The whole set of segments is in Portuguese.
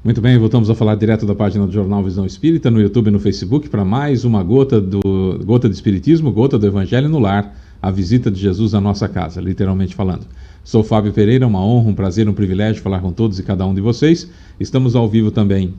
Muito bem, voltamos a falar direto da página do Jornal Visão Espírita, no YouTube e no Facebook, para mais uma gota de Espiritismo, gota do Evangelho no lar, a visita de Jesus à nossa casa, literalmente falando. Sou Fábio Pereira, uma honra, um prazer, um privilégio falar com todos e cada um de vocês. Estamos ao vivo também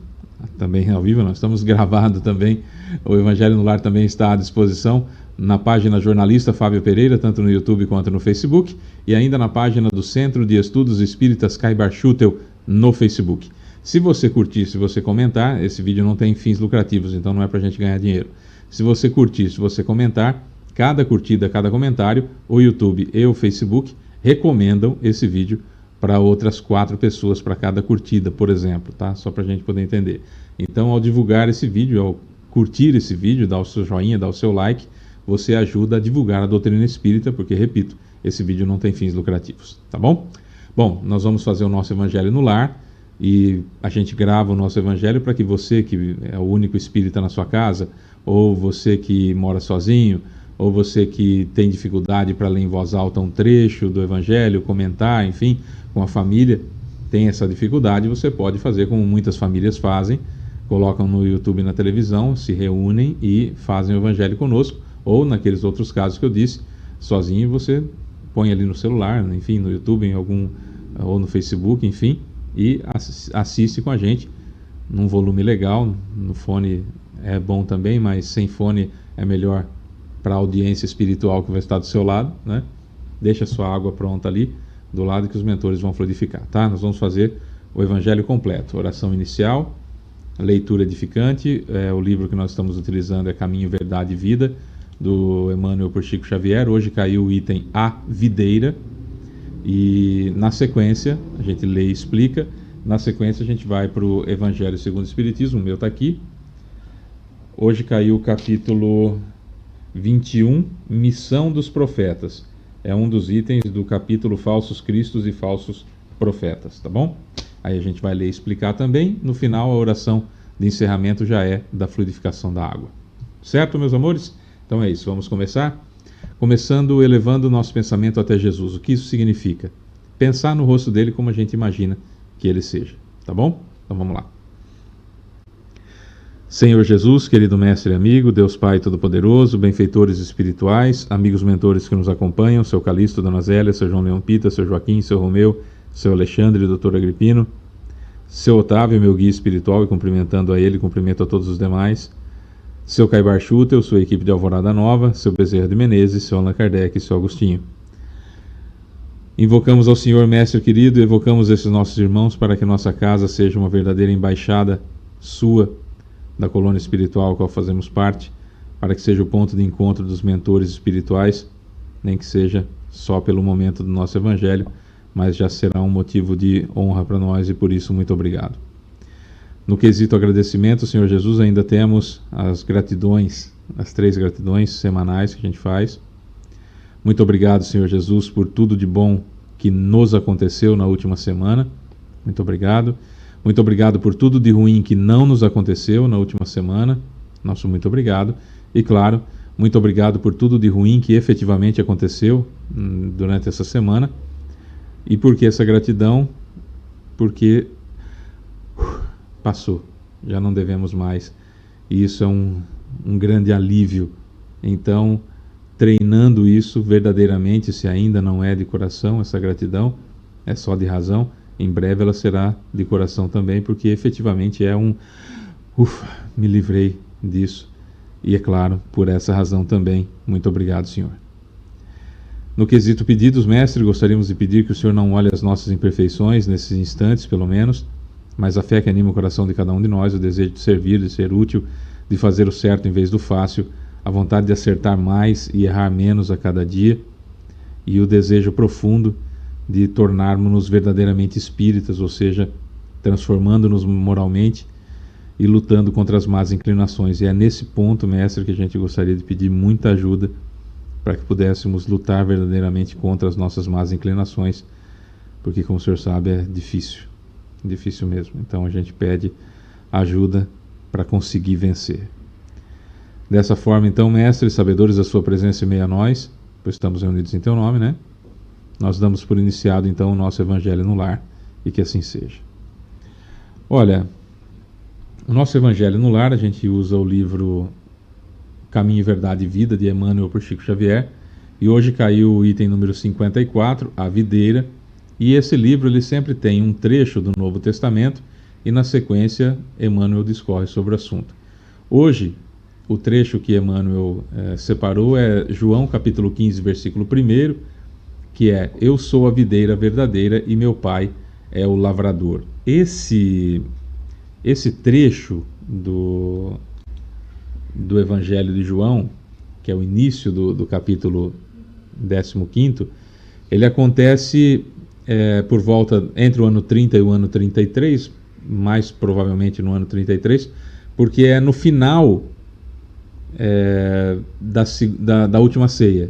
ao vivo não, estamos gravado também, o Evangelho no Lar também está à disposição na página Jornalista Fábio Pereira, tanto no YouTube quanto no Facebook, e ainda na página do Centro de Estudos Espíritas Caibar Schutel no Facebook. Se você curtir, se você comentar, esse vídeo não tem fins lucrativos, então não é para a gente ganhar dinheiro. Se você curtir, se você comentar, cada curtida, cada comentário, o YouTube e o Facebook recomendam esse vídeo para outras 4 pessoas para cada curtida, por exemplo, tá? Só para a gente poder entender. Então, ao divulgar esse vídeo, ao curtir esse vídeo, dar o seu joinha, dar o seu like, você ajuda a divulgar a doutrina espírita, porque, repito, esse vídeo não tem fins lucrativos, tá bom? Bom, nós vamos fazer o nosso Evangelho no Lar, e a gente grava o nosso Evangelho para que você, que é o único espírita na sua casa, ou você que mora sozinho, ou você que tem dificuldade para ler em voz alta um trecho do Evangelho, comentar, enfim, com a família, tem essa dificuldade, você pode fazer como muitas famílias fazem, colocam no YouTube e na televisão, se reúnem e fazem o Evangelho conosco, ou naqueles outros casos que eu disse, sozinho você põe ali no celular, enfim, no YouTube, ou no Facebook, enfim, e assiste com a gente num volume legal. No fone é bom também, mas sem fone é melhor para a audiência espiritual que vai estar do seu lado, né? Deixa a sua água pronta ali do lado que os mentores vão fluidificar, tá? Nós vamos fazer o Evangelho completo, oração inicial, leitura edificante. O livro que nós estamos utilizando é Caminho, Verdade e Vida, do Emmanuel por Chico Xavier. Hoje caiu o item A Videira, e na sequência a gente lê e explica. Na sequência a gente vai para o Evangelho segundo o Espiritismo. O meu está aqui. Hoje caiu o capítulo 21, Missão dos Profetas. É um dos itens do capítulo Falsos Cristos e Falsos Profetas, tá bom? Aí a gente vai ler e explicar também. No final, a oração de encerramento já é da fluidificação da água. Certo, meus amores? Então é isso, vamos começar? Começando elevando o nosso pensamento até Jesus. O que isso significa? Pensar no rosto dele como a gente imagina que ele seja, tá bom? Então vamos lá. Senhor Jesus, querido mestre e amigo, Deus Pai Todo-Poderoso, benfeitores espirituais, amigos mentores que nos acompanham, seu Calixto, Dona Zélia, seu João Leão Pita, seu Joaquim, seu Romeu, seu Alexandre, doutor Agripino, seu Otávio, meu guia espiritual, e cumprimentando a ele, cumprimento a todos os demais, seu Caibar Schutel, sua equipe de Alvorada Nova, seu Bezerra de Menezes, seu Allan Kardec e seu Agostinho. Invocamos ao Senhor Mestre querido e evocamos esses nossos irmãos para que nossa casa seja uma verdadeira embaixada sua, da colônia espiritual a qual fazemos parte, para que seja o ponto de encontro dos mentores espirituais, nem que seja só pelo momento do nosso Evangelho, mas já será um motivo de honra para nós e por isso muito obrigado. No quesito agradecimento, Senhor Jesus, ainda temos as gratidões, as 3 gratidões semanais que a gente faz. Muito obrigado, Senhor Jesus, por tudo de bom que nos aconteceu na última semana. Muito obrigado. Muito obrigado por tudo de ruim que não nos aconteceu na última semana. Nosso muito obrigado. E claro, muito obrigado por tudo de ruim que efetivamente aconteceu durante essa semana. E por que essa gratidão? Porque passou, já não devemos mais, e isso é um grande alívio. Então, treinando isso verdadeiramente, se ainda não é de coração essa gratidão, é só de razão, em breve ela será de coração também, porque efetivamente é me livrei disso, e é claro, por essa razão também, muito obrigado, Senhor. No quesito pedidos, mestre, gostaríamos de pedir que o Senhor não olhe as nossas imperfeições, nesses instantes pelo menos, mas a fé que anima o coração de cada um de nós, o desejo de servir, de ser útil, de fazer o certo em vez do fácil, a vontade de acertar mais e errar menos a cada dia, e o desejo profundo de tornarmos-nos verdadeiramente espíritas, ou seja, transformando-nos moralmente e lutando contra as más inclinações. E é nesse ponto, mestre, que a gente gostaria de pedir muita ajuda para que pudéssemos lutar verdadeiramente contra as nossas más inclinações, porque, como o senhor sabe, é difícil mesmo. Então a gente pede ajuda para conseguir vencer. Dessa forma, então, mestre, sabedores da sua presença em meio a nós, pois estamos reunidos em teu nome, né? Nós damos por iniciado então o nosso Evangelho no Lar, e que assim seja. Olha, O nosso Evangelho no Lar, a gente usa o livro Caminho, Verdade e Vida, de Emmanuel por Chico Xavier, e hoje caiu o item número 54, A Videira, e esse livro ele sempre tem um trecho do Novo Testamento e na sequência Emmanuel discorre sobre o assunto. Hoje, o trecho que Emmanuel separou é João capítulo 15, versículo 1, que é: Eu sou a videira verdadeira e meu pai é o lavrador. Esse trecho do Evangelho de João, que é o início do capítulo 15º, ele acontece por volta entre o ano 30 e o ano 33, mais provavelmente no ano 33, porque é no final da última ceia.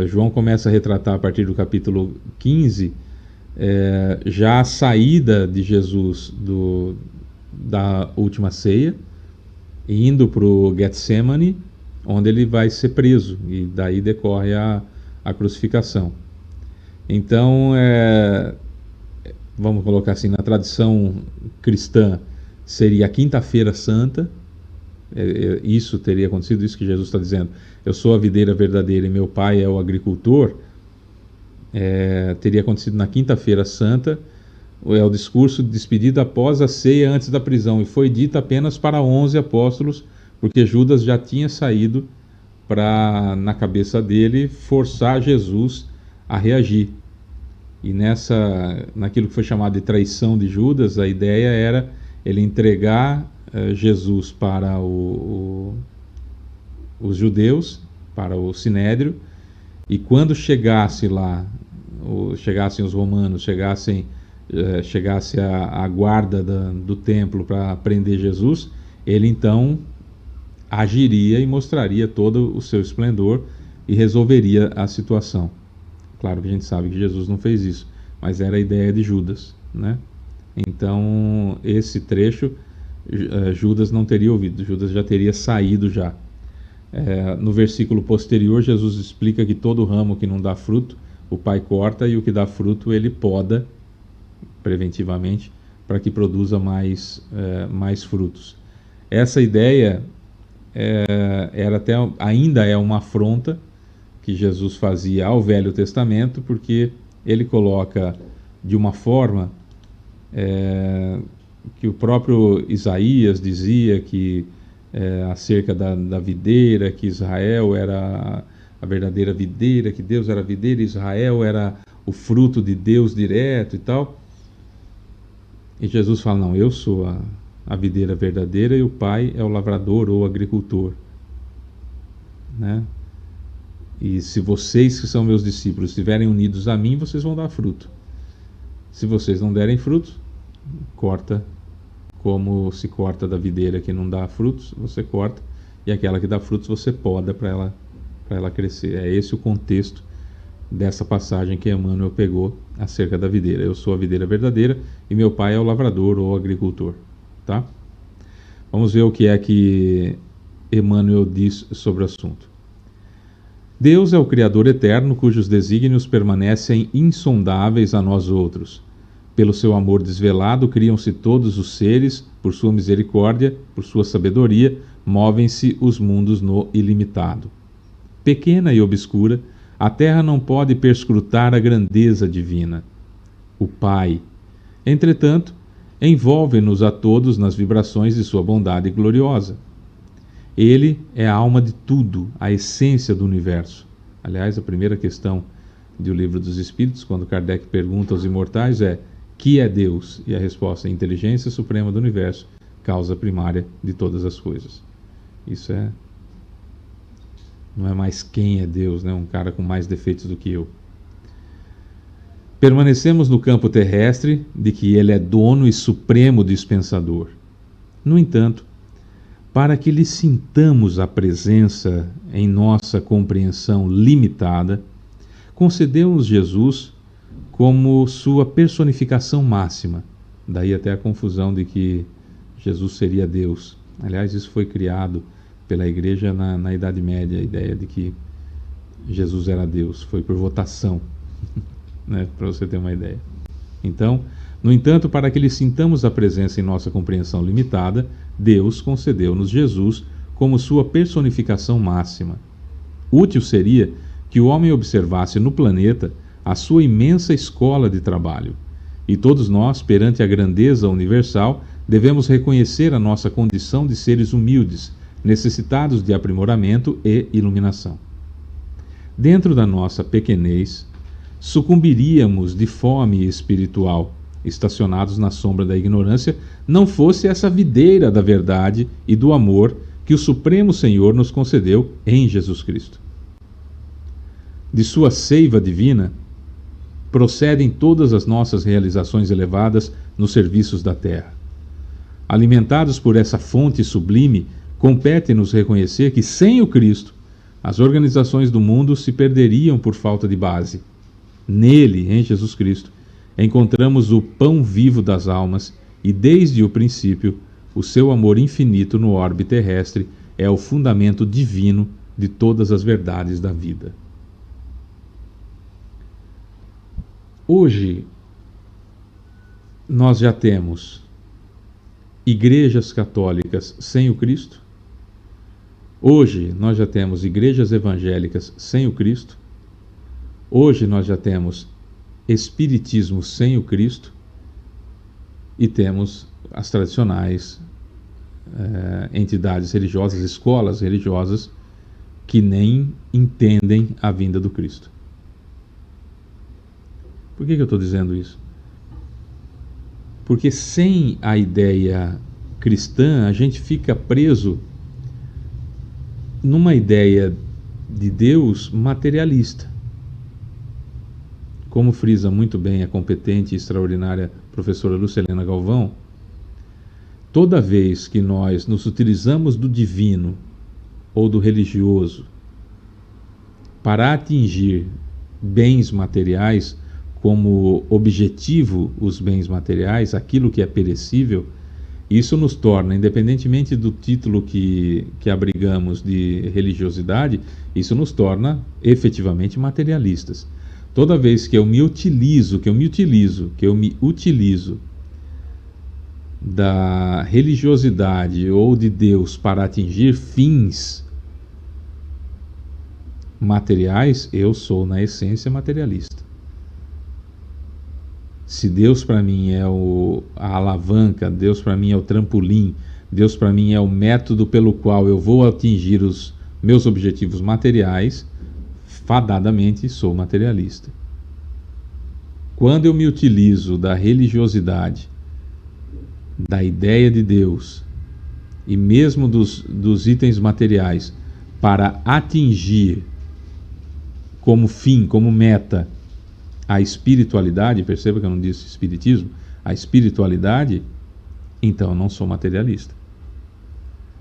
João começa a retratar a partir do capítulo 15 já a saída de Jesus da última ceia, indo para o Getsemane, onde ele vai ser preso, e daí decorre a crucificação. Então, vamos colocar assim, na tradição cristã, seria a Quinta-feira Santa. Isso teria acontecido, isso que Jesus está dizendo: eu sou a videira verdadeira e meu pai é o agricultor. Teria acontecido na Quinta-feira Santa. É o discurso de despedida após a ceia, antes da prisão, e foi dito apenas para 11 apóstolos, porque Judas já tinha saído para, na cabeça dele, forçar Jesus a reagir. E naquilo que foi chamado de traição de Judas, a ideia era ele entregar Jesus para os judeus, para o Sinédrio, e quando chegassem os romanos, chegasse a guarda do templo para prender Jesus, ele então agiria e mostraria todo o seu esplendor e resolveria a situação. Claro que a gente sabe que Jesus não fez isso, mas era a ideia de Judas, né? Então, esse trecho Judas não teria ouvido, Judas já teria saído já. No versículo posterior, Jesus explica que todo ramo que não dá fruto, o Pai corta, e o que dá fruto ele poda preventivamente para que produza mais frutos. Essa ideia ainda é uma afronta que Jesus fazia ao Velho Testamento, porque ele coloca de uma forma que o próprio Isaías dizia que acerca da videira, que Israel era a verdadeira videira, que Deus era a videira, Israel era o fruto de Deus direto e tal. E Jesus fala: não, eu sou a videira verdadeira e o Pai é o lavrador ou agricultor, né? E se vocês que são meus discípulos estiverem unidos a mim, vocês vão dar fruto. Se vocês não derem fruto, corta, como se corta da videira que não dá frutos, você corta, e aquela que dá frutos você poda para ela crescer. É esse o contexto dessa passagem que Emmanuel pegou acerca da videira. Eu sou a videira verdadeira e meu pai é o lavrador ou agricultor, tá? Vamos ver o que é que Emmanuel diz sobre o assunto. Deus é o Criador eterno, cujos desígnios permanecem insondáveis a nós outros. Pelo seu amor desvelado, criam-se todos os seres, por sua misericórdia, por sua sabedoria, movem-se os mundos no ilimitado. Pequena e obscura, a terra não pode perscrutar a grandeza divina. O Pai, entretanto, envolve-nos a todos nas vibrações de sua bondade gloriosa. Ele é a alma de tudo, a essência do universo. Aliás, a primeira questão do Livro dos Espíritos, quando Kardec pergunta aos imortais, é: que é Deus? E a resposta é: inteligência suprema do universo, causa primária de todas as coisas. Isso não é mais quem é Deus, né? Um cara com mais defeitos do que eu. Permanecemos no campo terrestre de que ele é dono e supremo dispensador. No entanto, para que lhe sintamos a presença em nossa compreensão limitada, concedeu-nos Jesus como sua personificação máxima. Daí até a confusão de que Jesus seria Deus. Aliás, isso foi criado pela Igreja na Idade Média, a ideia de que Jesus era Deus. Foi por votação, né, para você ter uma ideia. Então, No entanto, para que lhe sintamos a presença em nossa compreensão limitada, Deus concedeu-nos Jesus como sua personificação máxima. Útil seria que o homem observasse no planeta a sua imensa escola de trabalho. E todos nós, perante a grandeza universal, devemos reconhecer a nossa condição de seres humildes, necessitados de aprimoramento e iluminação. Dentro da nossa pequenez, sucumbiríamos de fome espiritual, estacionados na sombra da ignorância, não fosse essa videira da verdade e do amor que o Supremo Senhor nos concedeu em Jesus Cristo. De sua seiva divina, procedem todas as nossas realizações elevadas nos serviços da terra. Alimentados por essa fonte sublime, compete-nos reconhecer que, sem o Cristo, as organizações do mundo se perderiam por falta de base. Nele, em Jesus Cristo, encontramos o pão vivo das almas e, desde o princípio, o seu amor infinito no orbe terrestre é o fundamento divino de todas as verdades da vida. Hoje, nós já temos igrejas católicas sem o Cristo. Hoje, nós já temos igrejas evangélicas sem o Cristo. Hoje, nós já temos espiritismo sem o Cristo. E temos as tradicionais entidades religiosas, escolas religiosas, que nem entendem a vinda do Cristo. Por que eu estou dizendo isso? Porque sem a ideia cristã, a gente fica preso numa ideia de Deus materialista. Como frisa muito bem a competente e extraordinária professora Lucilena Galvão, toda vez que nós nos utilizamos do divino ou do religioso para atingir bens materiais, como objetivo os bens materiais, aquilo que é perecível, isso nos torna, independentemente do título que abrigamos de religiosidade, isso nos torna efetivamente materialistas. Toda vez que eu me utilizo da religiosidade ou de Deus para atingir fins materiais, eu sou, na essência, materialista. Se Deus para mim é a alavanca, Deus para mim é o trampolim, Deus para mim é o método pelo qual eu vou atingir os meus objetivos materiais, fadadamente sou materialista. Quando eu me utilizo da religiosidade, da ideia de Deus e mesmo dos itens materiais para atingir como fim, como meta, a espiritualidade, perceba que eu não disse espiritismo, a espiritualidade, então eu não sou materialista.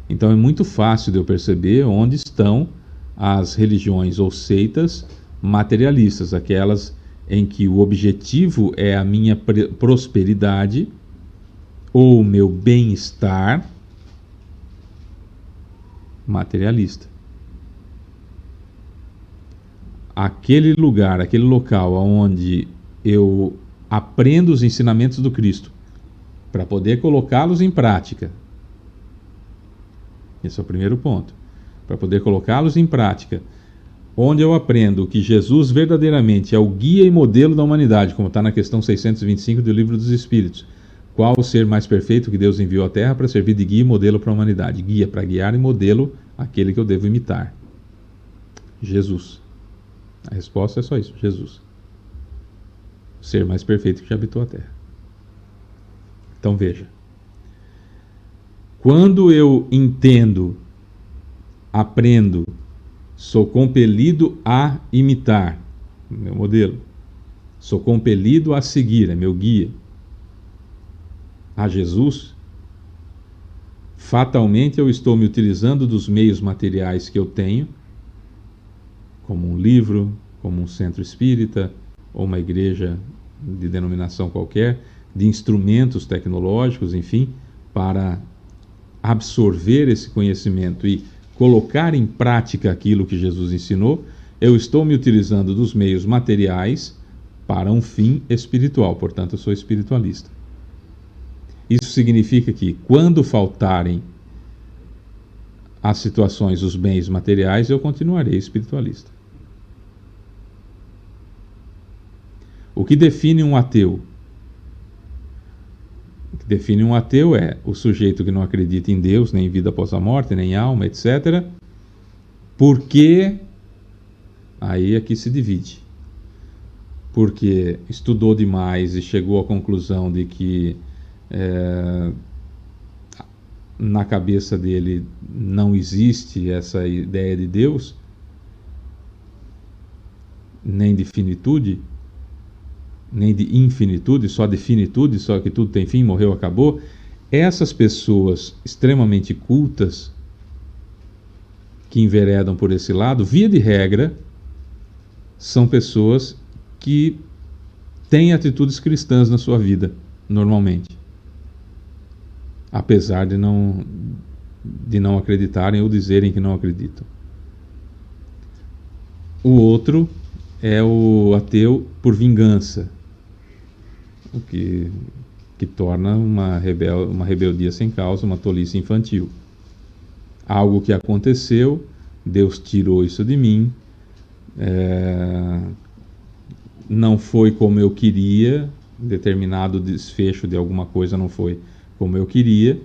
Então é muito fácil de eu perceber onde estão as religiões ou seitas materialistas, aquelas em que o objetivo é a minha prosperidade ou o meu bem-estar materialista. Aquele lugar, aquele local onde eu aprendo os ensinamentos do Cristo para poder colocá-los em prática. Esse é o primeiro ponto. Para poder colocá-los em prática. Onde eu aprendo que Jesus verdadeiramente é o guia e modelo da humanidade, como está na questão 625 do Livro dos Espíritos. Qual o ser mais perfeito que Deus enviou à Terra para servir de guia e modelo para a humanidade? Guia para guiar e modelo aquele que eu devo imitar. Jesus. A resposta é só isso, Jesus. O ser mais perfeito que já habitou a Terra. Então veja. Quando eu entendo, aprendo, sou compelido a imitar, meu modelo. Sou compelido a seguir, é meu guia. A Jesus, fatalmente eu estou me utilizando dos meios materiais que eu tenho, como um livro, como um centro espírita, ou uma igreja de denominação qualquer, de instrumentos tecnológicos, enfim, para absorver esse conhecimento e colocar em prática aquilo que Jesus ensinou. Eu estou me utilizando dos meios materiais para um fim espiritual, portanto eu sou espiritualista. Isso significa que quando faltarem as situações, os bens materiais, eu continuarei espiritualista. O que define um ateu? O que define um ateu é o sujeito que não acredita em Deus, nem em vida após a morte, nem em alma, etc. Porque aí aqui se divide. Porque estudou demais e chegou à conclusão de que na cabeça dele não existe essa ideia de Deus, nem de finitude, nem de infinitude, só de finitude, só que tudo tem fim, morreu, acabou. Essas pessoas extremamente cultas que enveredam por esse lado, via de regra, são pessoas que têm atitudes cristãs na sua vida, normalmente. Apesar de não acreditarem ou dizerem que não acreditam. O outro é o ateu por vingança, o que torna uma rebeldia sem causa, uma tolice infantil. Algo que aconteceu, Deus tirou isso de mim, não foi como eu queria, determinado desfecho de alguma coisa não foi como eu queria,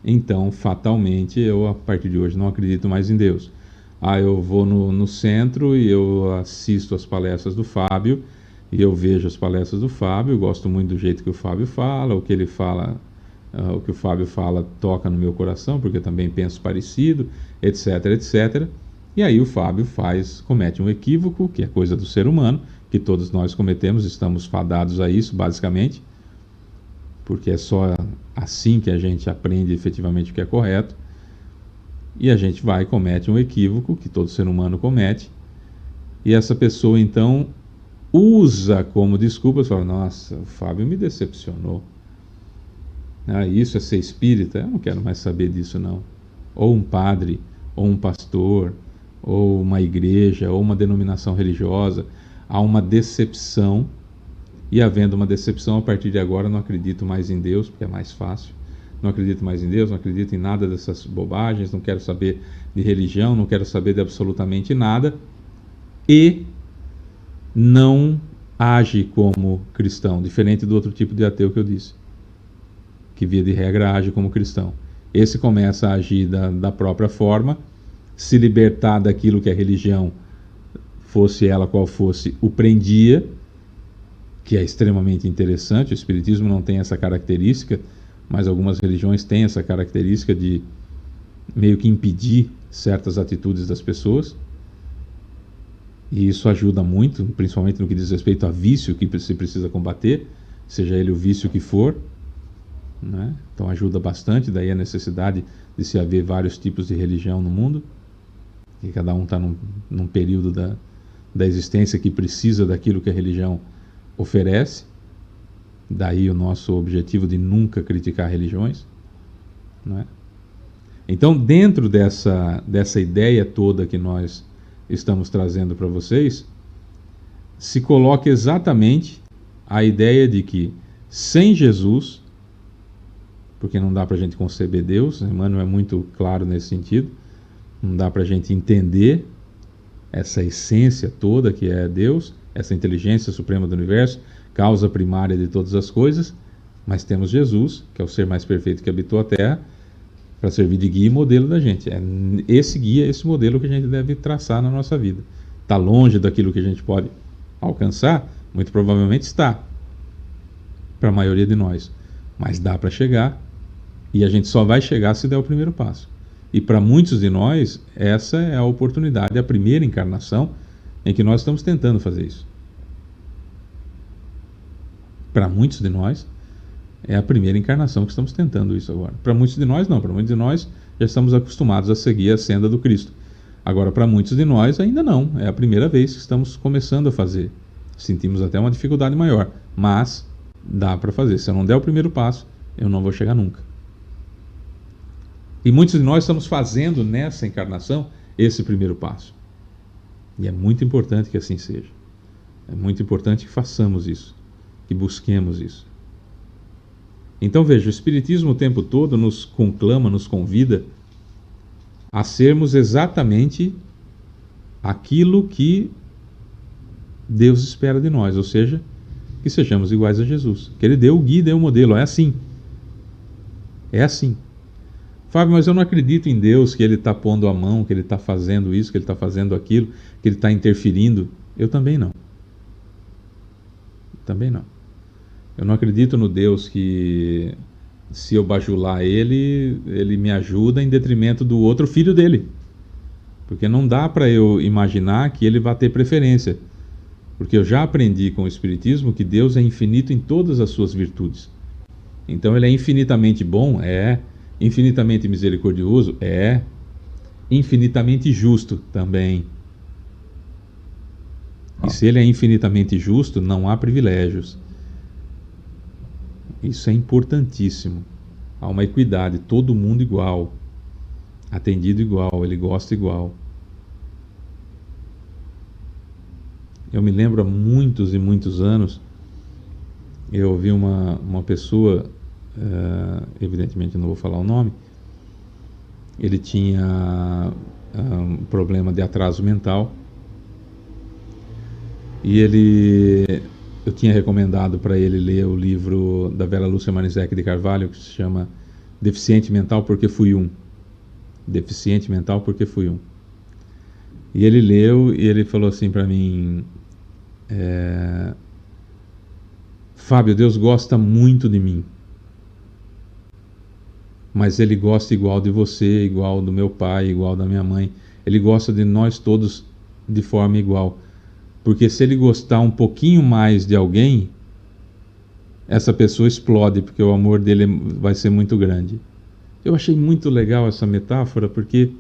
então fatalmente eu a partir de hoje não acredito mais em Deus. Eu vou no centro e eu assisto as palestras do Fábio, e eu vejo as palestras do Fábio, eu gosto muito do jeito que o Fábio fala, o que ele fala, o que o Fábio fala toca no meu coração, porque eu também penso parecido, etc, etc. E aí o Fábio comete um equívoco, que é coisa do ser humano, que todos nós cometemos, estamos fadados a isso, basicamente, porque é só assim que a gente aprende efetivamente o que é correto. E a gente vai e comete um equívoco, que todo ser humano comete, e essa pessoa então usa como desculpa, fala, nossa, o Fábio me decepcionou. Isso é ser espírita? Eu não quero mais saber disso não. Ou um padre, ou um pastor, ou uma igreja, ou uma denominação religiosa. Há uma decepção, e havendo uma decepção, a partir de agora não acredito mais em Deus, porque é mais fácil. Não acredito mais em Deus, não acredito em nada dessas bobagens, não quero saber de religião, não quero saber de absolutamente nada, e não age como cristão, diferente do outro tipo de ateu que eu disse, que via de regra age como cristão. Esse começa a agir da própria forma, se libertar daquilo que a religião, fosse ela qual fosse, o prendia, que é extremamente interessante. O espiritismo não tem essa característica, mas algumas religiões têm essa característica de meio que impedir certas atitudes das pessoas. E isso ajuda muito, principalmente no que diz respeito a vício que se precisa combater, seja ele o vício que for, né? Então ajuda bastante, daí a necessidade de se haver vários tipos de religião no mundo, e cada um está num período da existência que precisa daquilo que a religião oferece. Daí o nosso objetivo de nunca criticar religiões, não é? Então, dentro dessa ideia toda que nós estamos trazendo para vocês, se coloca exatamente a ideia de que sem Jesus, porque não dá para a gente conceber Deus, Emmanuel é muito claro nesse sentido, não dá para a gente entender essa essência toda que é Deus, essa inteligência suprema do universo, causa primária de todas as coisas, mas temos Jesus, que é o ser mais perfeito que habitou a Terra, para servir de guia e modelo da gente. É esse guia, esse modelo que a gente deve traçar na nossa vida. Está longe daquilo que a gente pode alcançar? Muito provavelmente está, para a maioria de nós. Mas dá para chegar, e a gente só vai chegar se der o primeiro passo. E para muitos de nós, essa é a oportunidade, a primeira encarnação em que nós estamos tentando fazer isso. Para muitos de nós, é a primeira encarnação que estamos tentando isso agora. Para muitos de nós, não. Para muitos de nós, já estamos acostumados a seguir a senda do Cristo. Agora, para muitos de nós, ainda não. É a primeira vez que estamos começando a fazer. Sentimos até uma dificuldade maior. Mas dá para fazer. Se eu não der o primeiro passo, eu não vou chegar nunca. E muitos de nós estamos fazendo nessa encarnação esse primeiro passo. E é muito importante que assim seja. É muito importante que façamos isso, que busquemos isso. Então veja, o Espiritismo o tempo todo nos conclama, nos convida a sermos exatamente aquilo que Deus espera de nós, ou seja, que sejamos iguais a Jesus. Que Ele deu o guia, deu o modelo, é assim. É assim. Fábio, mas eu não acredito em Deus, que Ele está pondo a mão, que Ele está fazendo isso, que Ele está fazendo aquilo, que Ele está interferindo. Eu também não. Também não. Eu não acredito no Deus que, se eu bajular ele me ajuda em detrimento do outro filho dele. Porque não dá para eu imaginar que ele vai ter preferência. Porque eu já aprendi com o Espiritismo que Deus é infinito em todas as suas virtudes. Então ele é infinitamente bom? É. Infinitamente misericordioso? É. Infinitamente justo? Também. E se ele é infinitamente justo, não há privilégios. Isso é importantíssimo. Há uma equidade, todo mundo igual, atendido igual, ele gosta igual. Eu me lembro há muitos e muitos anos, eu ouvi uma pessoa, evidentemente não vou falar o nome, ele tinha um problema de atraso mental e eu tinha recomendado para ele ler o livro da Vera Lúcia Marizek de Carvalho, que se chama Deficiente Mental porque Fui Um. Deficiente Mental porque Fui Um. E ele leu e ele falou assim para mim: Fábio, Deus gosta muito de mim, mas Ele gosta igual de você, igual do meu pai, igual da minha mãe. Ele gosta de nós todos de forma igual. Porque se Ele gostar um pouquinho mais de alguém, essa pessoa explode, porque o amor dele vai ser muito grande. Eu achei muito legal essa metáfora, porque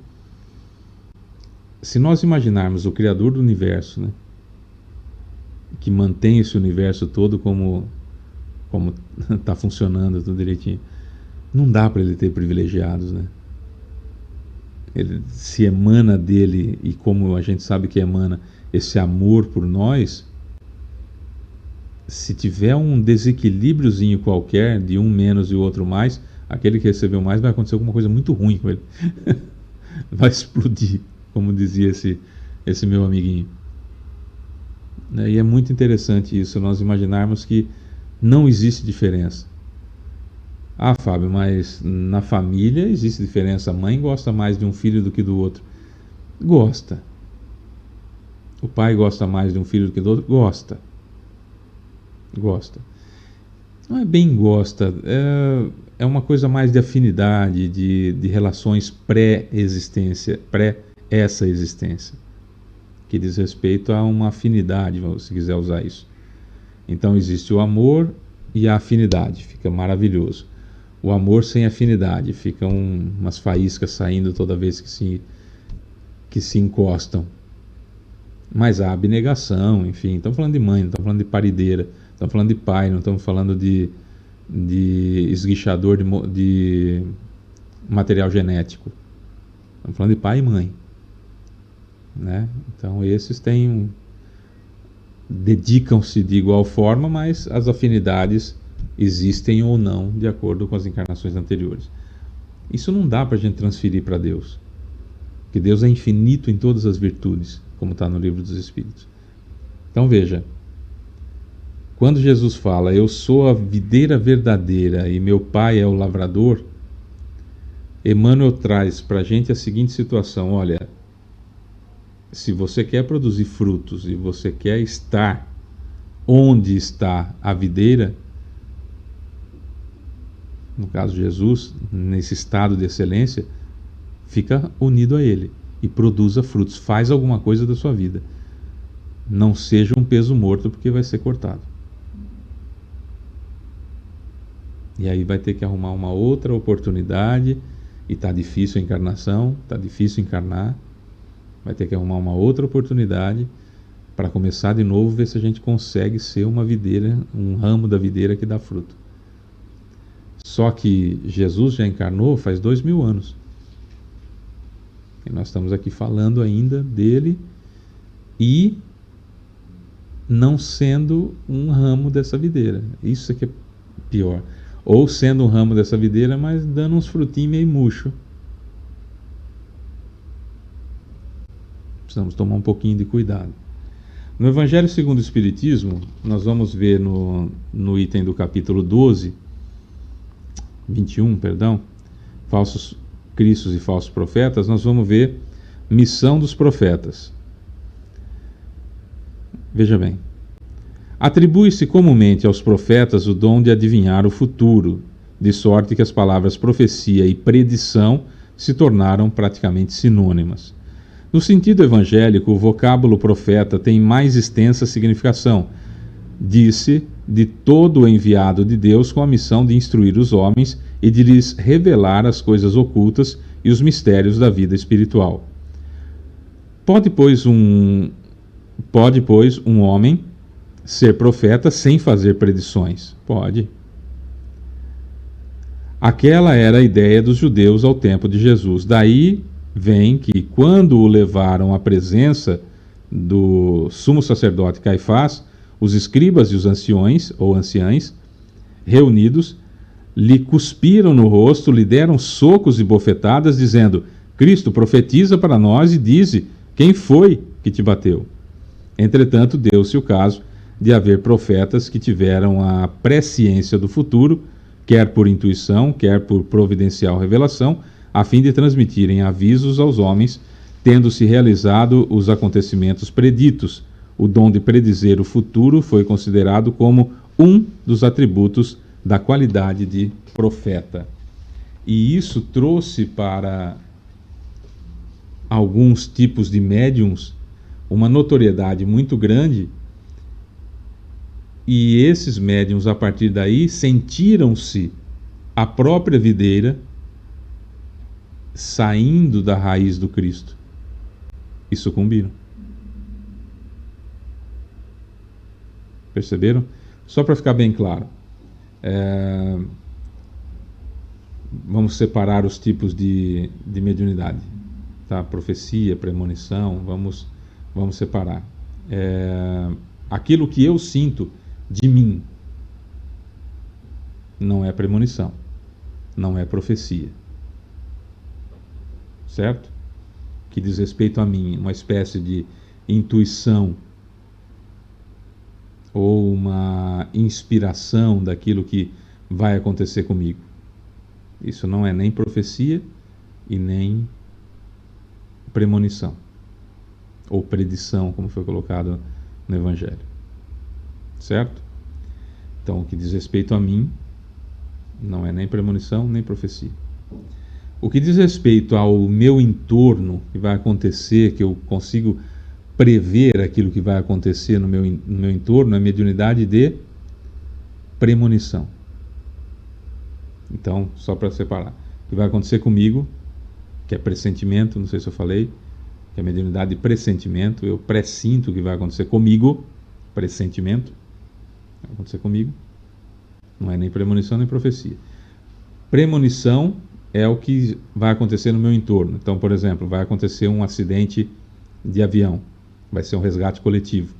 se nós imaginarmos o Criador do Universo, né, que mantém esse universo todo como está funcionando tudo direitinho, não dá para ele ter privilegiados, né? Ele se emana dele, e como a gente sabe que emana esse amor por nós, se tiver um desequilíbriozinho qualquer, de um menos e o outro mais, aquele que recebeu mais vai acontecer alguma coisa muito ruim com ele. Vai explodir, como dizia esse meu amiguinho. E é muito interessante isso, nós imaginarmos que não existe diferença. Ah, Fábio, mas na família existe diferença. A mãe gosta mais de um filho do que do outro. Gosta. O pai gosta mais de um filho do que do outro? Gosta. Gosta. Não é bem gosta, é uma coisa mais de afinidade, de relações pré-existência, pré-essa existência, que diz respeito a uma afinidade, se quiser usar isso. Então existe o amor e a afinidade, fica maravilhoso. O amor sem afinidade, ficam umas faíscas saindo toda vez que se encostam. Mas há abnegação, enfim, estamos falando de mãe, não estamos falando de parideira, estamos falando de pai, não estamos falando de esguichador de material genético. Estamos falando de pai e mãe. Né? Então esses dedicam-se de igual forma, mas as afinidades existem ou não, de acordo com as encarnações anteriores. Isso não dá para a gente transferir para Deus, porque Deus é infinito em todas as virtudes, como está no Livro dos Espíritos. Então veja, quando Jesus fala, eu sou a videira verdadeira e meu pai é o lavrador, Emmanuel traz para a gente a seguinte situação: olha, se você quer produzir frutos e você quer estar onde está a videira, no caso Jesus, nesse estado de excelência, fica unido a Ele e produza frutos, faz alguma coisa da sua vida. Não seja um peso morto, porque vai ser cortado. E aí vai ter que arrumar uma outra oportunidade, e está difícil a encarnação, está difícil encarnar, vai ter que arrumar uma outra oportunidade para começar de novo, ver se a gente consegue ser uma videira, um ramo da videira que dá fruto. Só que Jesus já encarnou faz 2000 anos. E nós estamos aqui falando ainda dele, e não sendo um ramo dessa videira. Isso é que é pior. Ou sendo um ramo dessa videira, mas dando uns frutinhos meio murcho. Precisamos tomar um pouquinho de cuidado. No Evangelho segundo o Espiritismo, nós vamos ver no item do capítulo 21, falsos cristos e falsos profetas, nós vamos ver missão dos profetas. Veja bem. Atribui-se comumente aos profetas o dom de adivinhar o futuro, de sorte que as palavras profecia e predição se tornaram praticamente sinônimas. No sentido evangélico, o vocábulo profeta tem mais extensa significação. Disse de todo o enviado de Deus com a missão de instruir os homens e de lhes revelar as coisas ocultas e os mistérios da vida espiritual. Pode, pois, um homem ser profeta sem fazer predições? Pode. Aquela era a ideia dos judeus ao tempo de Jesus. Daí vem que, quando o levaram à presença do sumo sacerdote Caifás, os escribas e os anciões, ou anciães, reunidos, lhe cuspiram no rosto, lhe deram socos e bofetadas, dizendo: Cristo, profetiza para nós e dize, quem foi que te bateu? Entretanto, deu-se o caso de haver profetas que tiveram a presciência do futuro, quer por intuição, quer por providencial revelação, a fim de transmitirem avisos aos homens, tendo-se realizado os acontecimentos preditos. O dom de predizer o futuro foi considerado como um dos atributos da qualidade de profeta. E isso trouxe para alguns tipos de médiums uma notoriedade muito grande, e esses médiums, a partir daí, sentiram-se a própria videira saindo da raiz do Cristo e sucumbiram. Perceberam? Só para ficar bem claro, vamos separar os tipos de mediunidade, tá? Profecia, premonição, vamos separar. Aquilo que eu sinto de mim não é premonição, não é profecia, certo? Que diz respeito a mim, uma espécie de intuição ou uma inspiração daquilo que vai acontecer comigo. Isso não é nem profecia e nem premonição ou predição, como foi colocado no Evangelho, certo? Então, o que diz respeito a mim não é nem premonição nem profecia. O que diz respeito ao meu entorno, que vai acontecer, que eu consigo prever aquilo que vai acontecer no meu entorno, é mediunidade de premonição. Então, só para separar, o que vai acontecer comigo, que é pressentimento, não sei se eu falei, que é mediunidade de pressentimento, eu pressinto o que vai acontecer comigo, pressentimento, vai acontecer comigo, não é nem premonição nem profecia. Premonição é o que vai acontecer no meu entorno. Então, por exemplo, vai acontecer um acidente de avião, vai ser um resgate coletivo.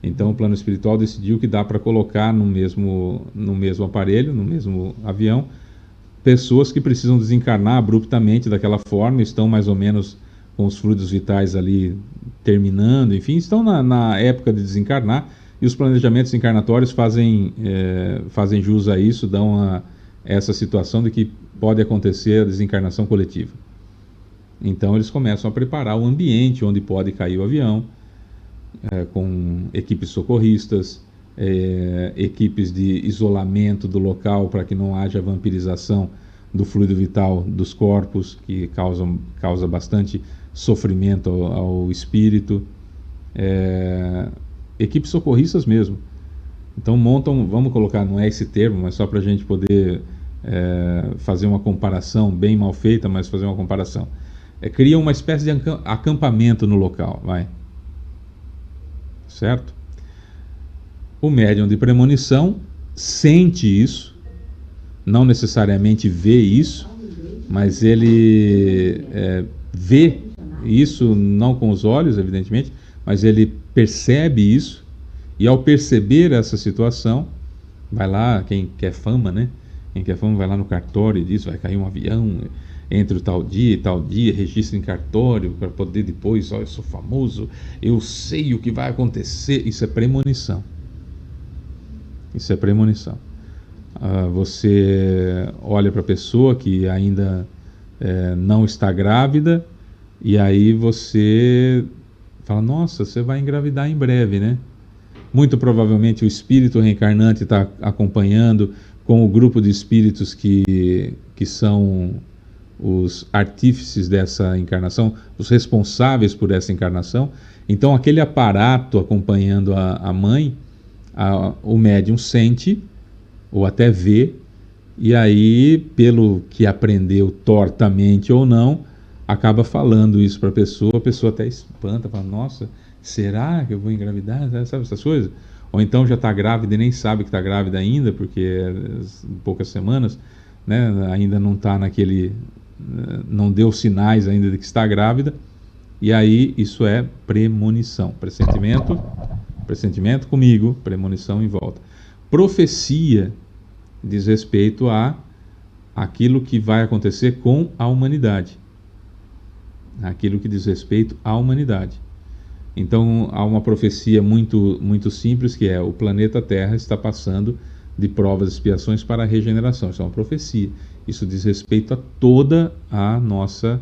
Então, o plano espiritual decidiu que dá para colocar no mesmo aparelho, no mesmo avião, pessoas que precisam desencarnar abruptamente daquela forma, estão mais ou menos com os fluidos vitais ali terminando, enfim, estão na época de desencarnar, e os planejamentos encarnatórios fazem jus a isso, dão a essa situação de que pode acontecer a desencarnação coletiva. Então eles começam a preparar o ambiente onde pode cair o avião, com equipes socorristas, equipes de isolamento do local para que não haja vampirização do fluido vital dos corpos, que causa bastante sofrimento ao espírito. Equipes socorristas mesmo. Então montam, vamos colocar, não é esse termo, mas só para a gente poder fazer uma comparação, bem mal feita, mas fazer uma comparação. Criam uma espécie de acampamento no local, certo? O médium de premonição sente isso, não necessariamente vê isso, mas ele vê isso, não com os olhos, evidentemente, mas ele percebe isso E ao perceber essa situação, vai lá, quem quer fama, né? Quem quer fama vai lá no cartório e diz, vai cair um avião entre o tal dia e tal dia, registra em cartório para poder depois, ó, eu sou famoso, eu sei o que vai acontecer. Isso é premonição. Isso é premonição. Você olha para a pessoa que ainda não está grávida e aí você fala, nossa, você vai engravidar em breve, né? Muito provavelmente o espírito reencarnante está acompanhando com o grupo de espíritos que são os artífices dessa encarnação, os responsáveis por essa encarnação. Então, aquele aparato acompanhando a mãe, o médium sente, ou até vê, e aí, pelo que aprendeu tortamente ou não, acaba falando isso para a pessoa até espanta, fala, nossa, será que eu vou engravidar? Sabe essas coisas? Ou então já está grávida e nem sabe que está grávida ainda, porque é poucas semanas, né? Ainda não está não deu sinais ainda de que está grávida, e aí isso é premonição, pressentimento comigo, premonição em volta. Profecia diz respeito a aquilo que vai acontecer com a humanidade, aquilo que diz respeito à humanidade. Então há uma profecia muito, muito simples, que é: o planeta Terra está passando de provas e expiações para a regeneração. Isso é uma profecia. Isso diz respeito a toda a nossa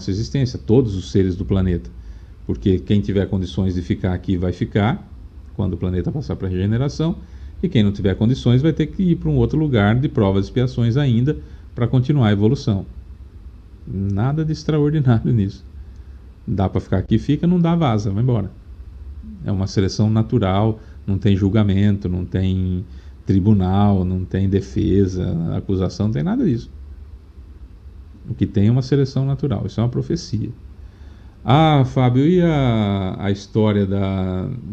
existência, todos os seres do planeta. Porque quem tiver condições de ficar aqui vai ficar, quando o planeta passar para a regeneração, e quem não tiver condições vai ter que ir para um outro lugar de provas e expiações ainda, para continuar a evolução. Nada de extraordinário nisso. Dá para ficar aqui, fica, não dá, vaza, vai embora. É uma seleção natural, não tem julgamento, não tem tribunal, não tem defesa, acusação, não tem nada disso. O que tem é uma seleção natural, isso é uma profecia. Ah, Fábio, e a história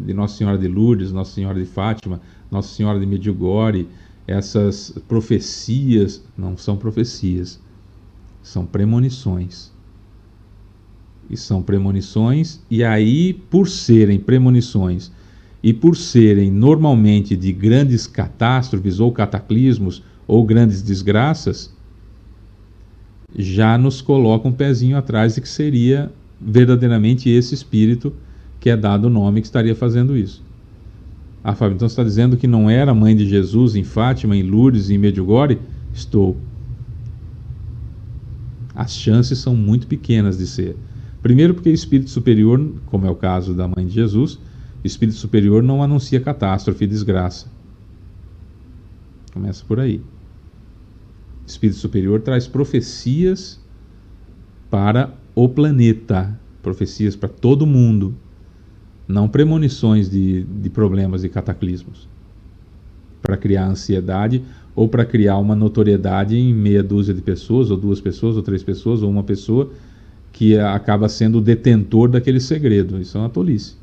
de Nossa Senhora de Lourdes, Nossa Senhora de Fátima, Nossa Senhora de Medjugorje, essas profecias? Não são profecias, são premonições. E são premonições, e aí, por serem premonições e por serem normalmente de grandes catástrofes ou cataclismos ou grandes desgraças, já nos coloca um pezinho atrás de que seria verdadeiramente esse espírito que é dado o nome que estaria fazendo isso. Ah, Fábio, então você está dizendo que não era a mãe de Jesus em Fátima, em Lourdes e em Medjugorje? Estou. As chances são muito pequenas de ser. Primeiro porque o espírito superior, como é o caso da mãe de Jesus, o espírito superior não anuncia catástrofe e desgraça. Começa por aí. O espírito superior traz profecias para o planeta, profecias para todo mundo, não premonições de problemas e cataclismos, para criar ansiedade ou para criar uma notoriedade em meia dúzia de pessoas, ou duas pessoas, ou três pessoas, ou uma pessoa que acaba sendo o detentor daquele segredo. Isso é uma tolice.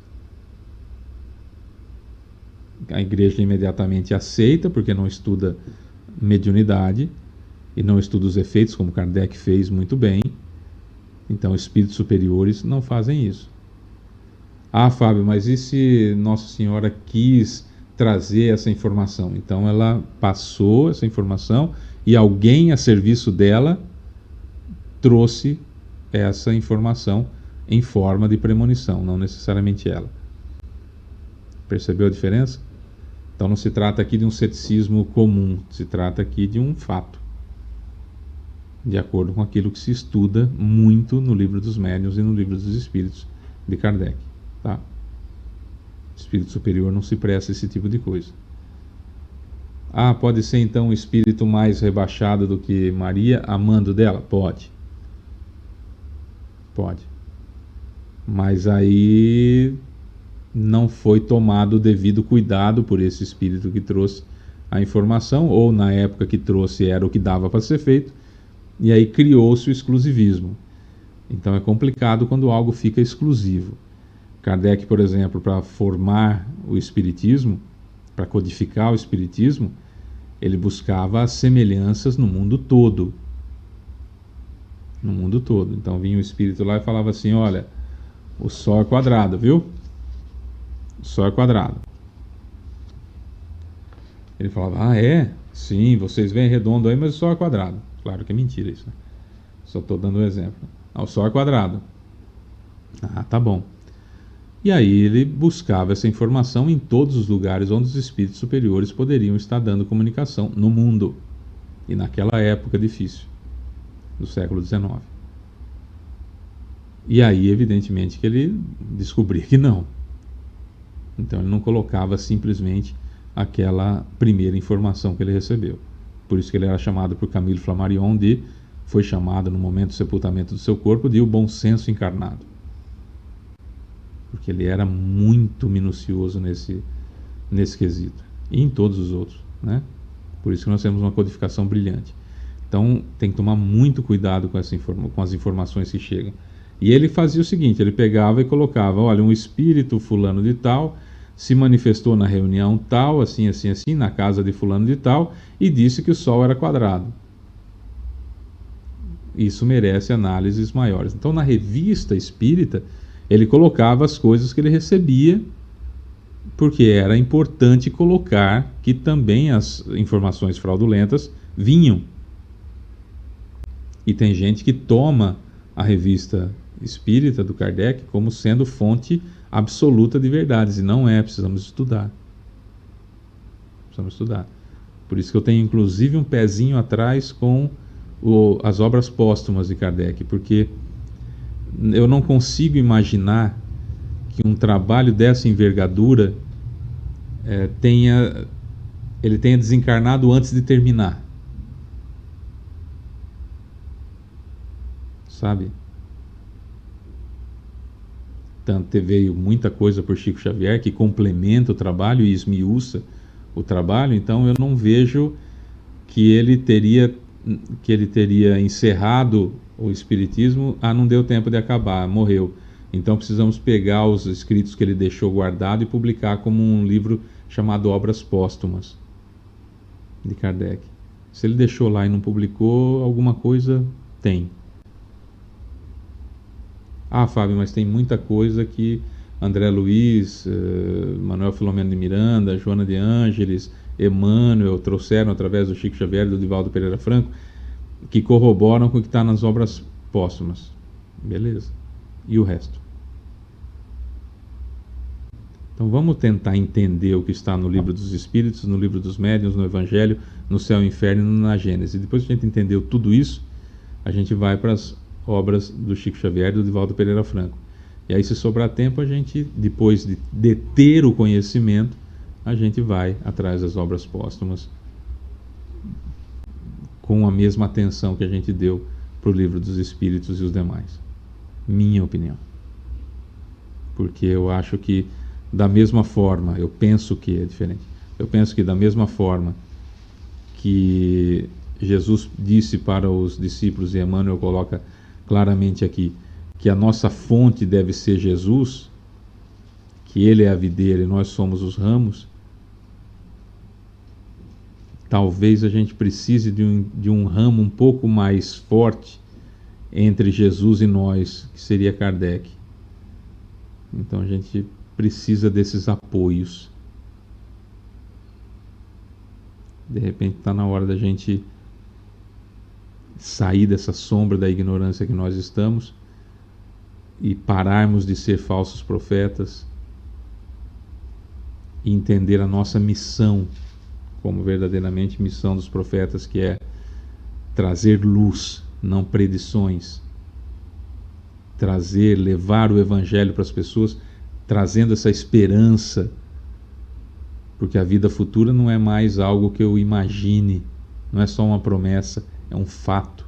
A igreja imediatamente aceita, porque não estuda mediunidade e não estuda os efeitos, como Kardec fez muito bem. Então, espíritos superiores não fazem isso. Ah, Fábio, mas e se Nossa Senhora quis trazer essa informação? Então, ela passou essa informação e alguém a serviço dela trouxe essa informação em forma de premonição, não necessariamente ela. Percebeu a diferença? Então não se trata aqui de um ceticismo comum, se trata aqui de um fato, de acordo com aquilo que se estuda muito no Livro dos Médiuns e no Livro dos Espíritos de Kardec. Tá? O espírito superior não se presta a esse tipo de coisa. Ah, pode ser então um espírito mais rebaixado do que Maria, amando dela? Pode. Pode. Mas aí não foi tomado o devido cuidado por esse espírito que trouxe a informação, ou na época que trouxe era o que dava para ser feito, e aí criou-se o exclusivismo. Então é complicado quando algo fica exclusivo. Kardec, por exemplo, para formar o espiritismo, para codificar o espiritismo, ele buscava as semelhanças no mundo todo. No mundo todo. Então vinha o espírito lá e falava assim: olha, o Sol é quadrado, viu? O Sol é quadrado. Ele falava, ah, é? Sim, vocês veem redondo aí, mas o Sol é quadrado. Claro que é mentira isso, né? Só estou dando um exemplo. Ah, o Sol é quadrado. Ah, tá bom. E aí ele buscava essa informação em todos os lugares onde os espíritos superiores poderiam estar dando comunicação no mundo. E naquela época difícil, do século XIX. E aí, evidentemente, que ele descobria que não. Então ele não colocava simplesmente aquela primeira informação que ele recebeu. Por isso que ele era chamado por Camille Flammarion foi chamado no momento do sepultamento do seu corpo de o bom senso encarnado. Porque ele era muito minucioso nesse quesito. E em todos os outros, né? Por isso que nós temos uma codificação brilhante. Então tem que tomar muito cuidado com as informações que chegam. E ele fazia o seguinte, ele pegava e colocava, olha, um espírito fulano de tal se manifestou na reunião tal, assim, assim, assim, na casa de fulano de tal, e disse que o Sol era quadrado. Isso merece análises maiores. Então na revista espírita, ele colocava as coisas que ele recebia, porque era importante colocar que também as informações fraudulentas vinham. E tem gente que toma a revista espírita do Kardec como sendo fonte absoluta de verdades, e não é, precisamos estudar. Precisamos estudar. Por isso que eu tenho inclusive um pezinho atrás com as obras póstumas de Kardec, porque eu não consigo imaginar que um trabalho dessa envergadura ele tenha desencarnado antes de terminar. Sabe? Tanto veio muita coisa por Chico Xavier que complementa o trabalho e esmiuça o trabalho, então eu não vejo que ele teria encerrado o Espiritismo, não deu tempo de acabar, morreu. Então precisamos pegar os escritos que ele deixou guardado e publicar como um livro chamado Obras Póstumas de Kardec. Se ele deixou lá e não publicou, alguma coisa tem. Ah, Fábio, mas tem muita coisa que André Luiz, Manuel Filomeno de Miranda, Joana de Ângeles, Emmanuel trouxeram através do Chico Xavier e do Divaldo Pereira Franco, que corroboram com o que está nas obras póstumas. Beleza. E o resto? Então vamos tentar entender o que está no Livro dos Espíritos, no Livro dos Médiuns, no Evangelho, no Céu e Inferno e na Gênese. Depois que a gente entendeu tudo isso, a gente vai para as obras do Chico Xavier e do Divaldo Pereira Franco. E aí, se sobrar tempo, a gente, depois de deter o conhecimento, a gente vai atrás das obras póstumas com a mesma atenção que a gente deu para o Livro dos Espíritos e os demais. Minha opinião. Porque eu acho que, da mesma forma, eu penso que é diferente. Eu penso que, da mesma forma que Jesus disse para os discípulos, e Emmanuel coloca claramente aqui, que a nossa fonte deve ser Jesus, que Ele é a videira e nós somos os ramos, talvez a gente precise de um ramo um pouco mais forte entre Jesus e nós, que seria Kardec. Então a gente precisa desses apoios. De repente está na hora da gente sair dessa sombra da ignorância que nós estamos e pararmos de ser falsos profetas e entender a nossa missão como verdadeiramente missão dos profetas, que é trazer luz, não predições, levar o evangelho para as pessoas, trazendo essa esperança, porque a vida futura não é mais algo que eu imagine, não é só uma promessa, é um fato.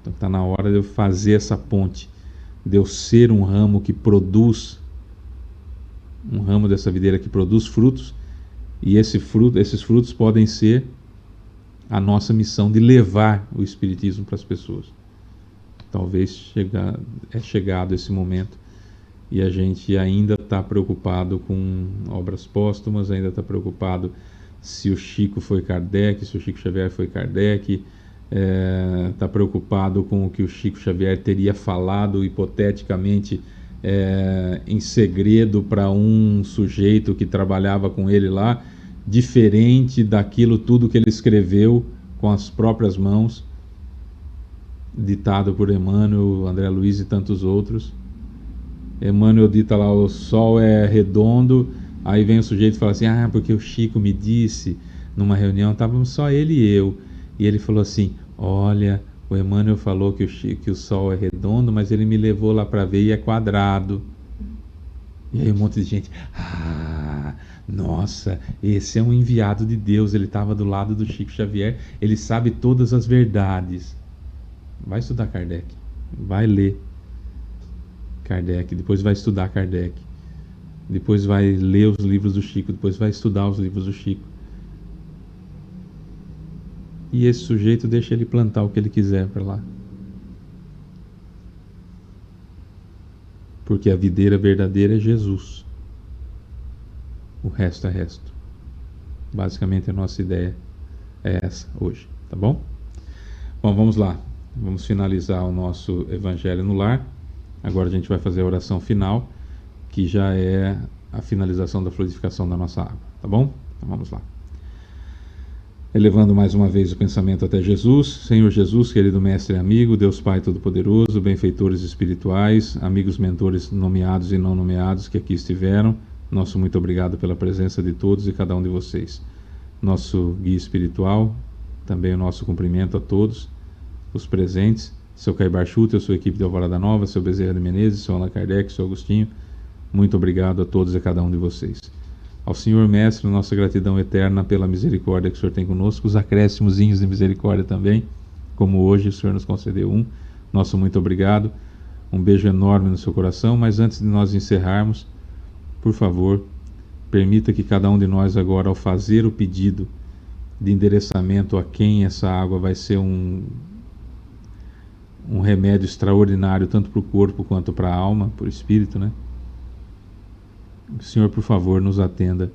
Então está na hora de eu fazer essa ponte, de eu ser um ramo que produz, um ramo dessa videira que produz frutos, e esses frutos podem ser a nossa missão de levar o Espiritismo para as pessoas. Talvez chegado esse momento e a gente ainda está preocupado com obras póstumas, ainda está preocupado se o Chico foi Kardec, se o Chico Xavier foi Kardec, está preocupado com o que o Chico Xavier teria falado hipoteticamente em segredo para um sujeito que trabalhava com ele lá, diferente daquilo tudo que ele escreveu com as próprias mãos, ditado por Emmanuel, André Luiz e tantos outros. Emmanuel dita lá: o sol é redondo. Aí vem o sujeito e fala assim: ah, porque o Chico me disse numa reunião, estávamos só ele e eu, e ele falou assim: olha, o Emmanuel falou que o sol é redondo, mas ele me levou lá para ver e é quadrado. E aí um monte de gente: ah, nossa, esse é um enviado de Deus, ele estava do lado do Chico Xavier, ele sabe todas as verdades. Vai estudar Kardec, vai ler Kardec, depois vai estudar Kardec, depois vai ler os livros do Chico, depois vai estudar os livros do Chico. E esse sujeito deixa ele plantar o que ele quiser para lá. Porque a videira verdadeira é Jesus. O resto é resto. Basicamente a nossa ideia é essa hoje, tá bom? Bom, vamos lá. Vamos finalizar o nosso Evangelho no Lar. Agora a gente vai fazer a oração final, que já é a finalização da fluidificação da nossa água, tá bom? Então vamos lá. Elevando mais uma vez o pensamento até Jesus. Senhor Jesus, querido Mestre e amigo, Deus Pai Todo-Poderoso, benfeitores espirituais, amigos mentores nomeados e não nomeados que aqui estiveram, nosso muito obrigado pela presença de todos e cada um de vocês. Nosso guia espiritual, também o nosso cumprimento a todos os presentes, seu Caibar Schutter, sua equipe de Alvorada Nova, seu Bezerra de Menezes, seu Allan Kardec, seu Agostinho, muito obrigado a todos e cada um de vocês. Ao Senhor Mestre, nossa gratidão eterna pela misericórdia que o Senhor tem conosco, os acréscimozinhos de misericórdia também, como hoje o Senhor nos concedeu um. Nosso muito obrigado, um beijo enorme no seu coração, mas antes de nós encerrarmos, por favor, permita que cada um de nós agora, ao fazer o pedido de endereçamento a quem essa água vai ser um remédio extraordinário, tanto para o corpo quanto para a alma, para o espírito, né? O Senhor, por favor, nos atenda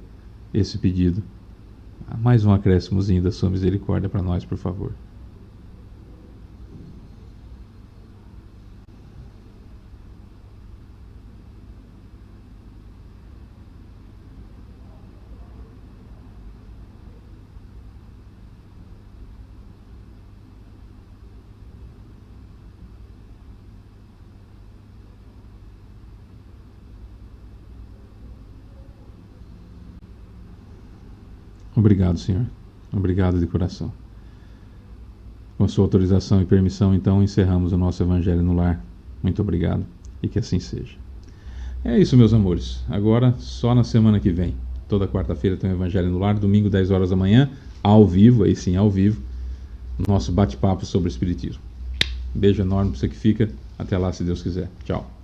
esse pedido. Mais um acréscimozinho da sua misericórdia para nós, por favor. Obrigado, Senhor. Obrigado de coração. Com a sua autorização e permissão, então, encerramos o nosso Evangelho no Lar. Muito obrigado e que assim seja. É isso, meus amores. Agora, só na semana que vem. Toda quarta-feira tem o Evangelho no Lar, domingo, 10 horas da manhã, ao vivo, aí sim, ao vivo, nosso bate-papo sobre o Espiritismo. Beijo enorme para você que fica. Até lá, se Deus quiser. Tchau.